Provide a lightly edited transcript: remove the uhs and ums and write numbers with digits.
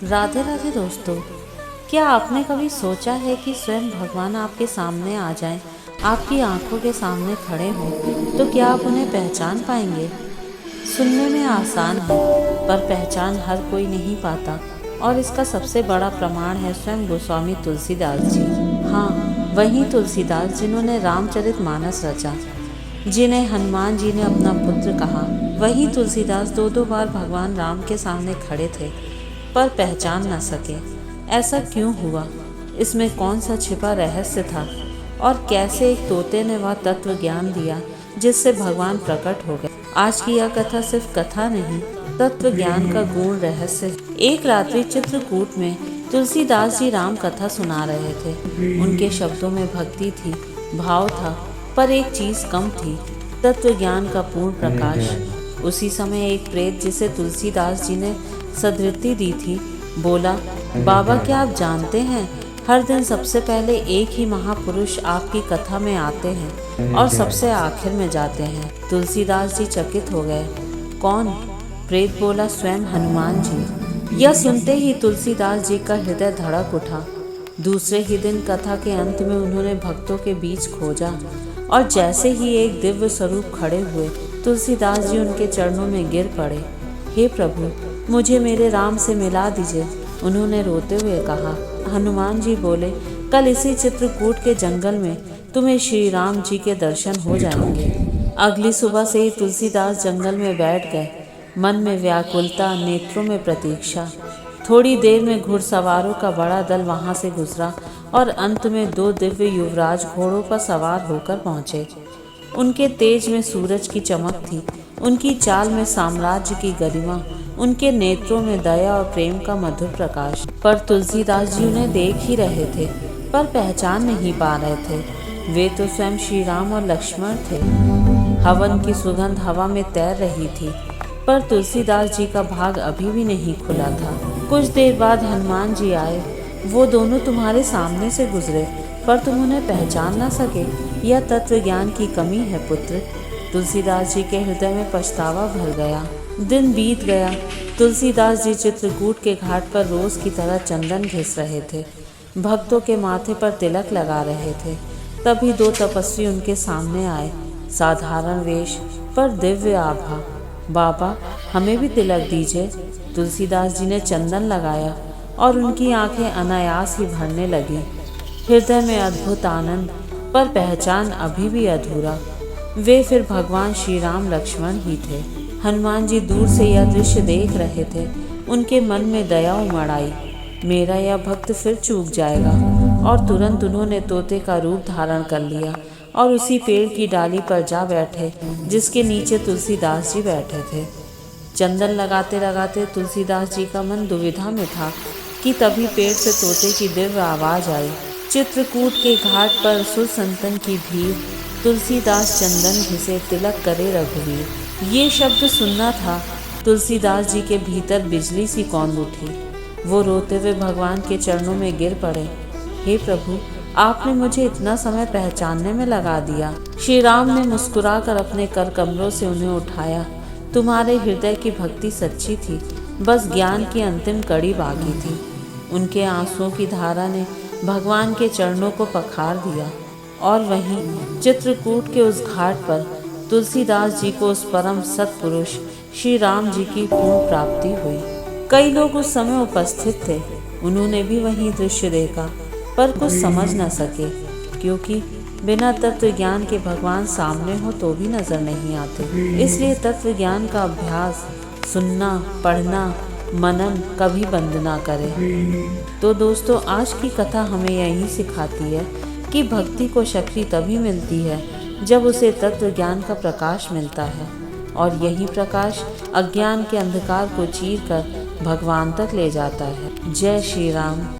राधे राधे दोस्तों, क्या आपने कभी सोचा है कि स्वयं भगवान आपके सामने आ जाएं, आपकी आंखों के सामने खड़े हों, तो क्या आप उन्हें पहचान पाएंगे? सुनने में आसान है, पर पहचान हर कोई नहीं पाता। और इसका सबसे बड़ा प्रमाण है स्वयं गोस्वामी तुलसीदास जी। हाँ, वही तुलसीदास जिन्होंने रामचरितमानस रचा, जिन्हें हनुमान जी ने अपना पुत्र कहा। वही तुलसीदास दो दो बार भगवान राम के सामने खड़े थे, पर पहचान न सके। ऐसा क्यों हुआ? इसमें कौन सा छिपा रहस्य था? और कैसे एक तोते ने वह तत्व ज्ञान दिया जिससे भगवान प्रकट हो गए? आज की यह कथा सिर्फ कथा नहीं, तत्व ज्ञान का गूढ़ रहस्य है। एक रात्रि चित्रकूट में तुलसीदास जी राम कथा सुना रहे थे। उनके शब्दों में भक्ति थी, भाव था, पर एक चीज कम थी, तत्व ज्ञान का पूर्ण प्रकाश। उसी समय एक प्रेत, जिसे तुलसीदास जी ने सदृति दी थी, बोला, बाबा क्या आप जानते हैं, हर दिन सबसे पहले एक ही महापुरुष आपकी कथा में आते हैं और सबसे आखिर में जाते हैं। तुलसीदास जी चकित हो गए। कौन? प्रेत बोला, स्वयं हनुमान जी। यह सुनते ही तुलसीदास जी का हृदय धड़क उठा। दूसरे ही दिन कथा के अंत में उन्होंने भक्तों के बीच खोजा, और जैसे ही एक दिव्य स्वरूप खड़े हुए, तुलसीदास जी उनके चरणों में गिर पड़े। हे प्रभु, मुझे मेरे राम से मिला दीजिए, उन्होंने रोते हुए कहा। हनुमान जी बोले, कल इसी चित्रकूट के जंगल में तुम्हें श्री राम जी के दर्शन हो जाएंगे। अगली सुबह से ही तुलसीदास जंगल में बैठ गए, मन में व्याकुलता, नेत्रों में प्रतीक्षा। थोड़ी देर में घुड़सवारों का बड़ा दल वहां से गुजरा और अंत में दो दिव्य युवराज घोड़ों पर सवार होकर पहुंचे। उनके तेज में सूरज की चमक थी, उनकी चाल में साम्राज्य की गरिमा, उनके नेत्रों में दया और प्रेम का मधुर प्रकाश। पर तुलसीदास जी उन्हें देख ही रहे थे, पर पहचान नहीं पा रहे थे। वे तो स्वयं श्री राम और लक्ष्मण थे। हवन की सुगंध हवा में तैर रही थी, पर तुलसीदास जी का भाग अभी भी नहीं खुला था। कुछ देर बाद हनुमान जी आए। वो दोनों तुम्हारे सामने से गुजरे, पर तुम उन्हें पहचान न सके। यह तत्व ज्ञान की कमी है पुत्र। तुलसीदास जी के हृदय में पछतावा भर गया। दिन बीत गया। तुलसीदास जी चित्रकूट के घाट पर रोज की तरह चंदन घिस रहे थे, भक्तों के माथे पर तिलक लगा रहे थे। तभी दो तपस्वी उनके सामने आए, साधारण वेश पर दिव्य आभा। बाबा, हमें भी तिलक दीजिए। तुलसीदास जी ने चंदन लगाया और उनकी आंखें अनायास ही भरने लगी। हृदय में अद्भुत आनंद, पर पहचान अभी भी अधूरा। वे फिर भगवान श्री राम लक्ष्मण ही थे। हनुमान जी दूर से यह दृश्य देख रहे थे। उनके मन में दया उमड़ आई, मेरा यह भक्त फिर चूक जाएगा। और तुरंत उन्होंने तोते का रूप धारण कर लिया और उसी पेड़ की डाली पर जा बैठे जिसके नीचे तुलसीदास जी बैठे थे। चंदन लगाते लगाते तुलसीदास जी का मन दुविधा में था कि तभी पेड़ से तोते की दिव्य आवाज आई। चित्रकूट के घाट पर सुर संतन की भीड़, तुलसीदास चंदन घिसे तिलक करे रघुवीर। ये शब्द सुनना था। तुलसीदास जी के भीतर बिजली सी कौंध उठी। वो रोते हुए भगवान के चरणों में गिर पड़े। हे प्रभु, आपने मुझे इतना समय पहचानने में लगा दिया। श्री राम ने मुस्कुराकर अपने कर कमलों से उन्हें उठाया। तुम्हारे हृदय की भक्ति सच्ची थी, बस ज्ञान की अंतिम कड़ी बाकी थी। उनके आंसुओं की धारा ने भगवान के चरणों को पखार दिया, और वहीं चित्रकूट के उस घाट पर तुलसीदास जी को उस परम सत्पुरुष श्री राम जी की पूर्ण प्राप्ति हुई। कई लोग उस समय उपस्थित थे। उन्होंने भी वही दृश्य देखा, पर कुछ समझ न सके, क्योंकि बिना तत्व ज्ञान के भगवान सामने हो तो भी नजर नहीं आते। इसलिए तत्व ज्ञान का अभ्यास, सुनना, पढ़ना, मनन कभी बंद ना करें। तो दोस्तों, आज की कथा हमें यही सिखाती है कि भक्ति को शक्ति तभी मिलती है जब उसे तत्व ज्ञान का प्रकाश मिलता है, और यही प्रकाश अज्ञान के अंधकार को चीर कर भगवान तक ले जाता है। जय श्री राम।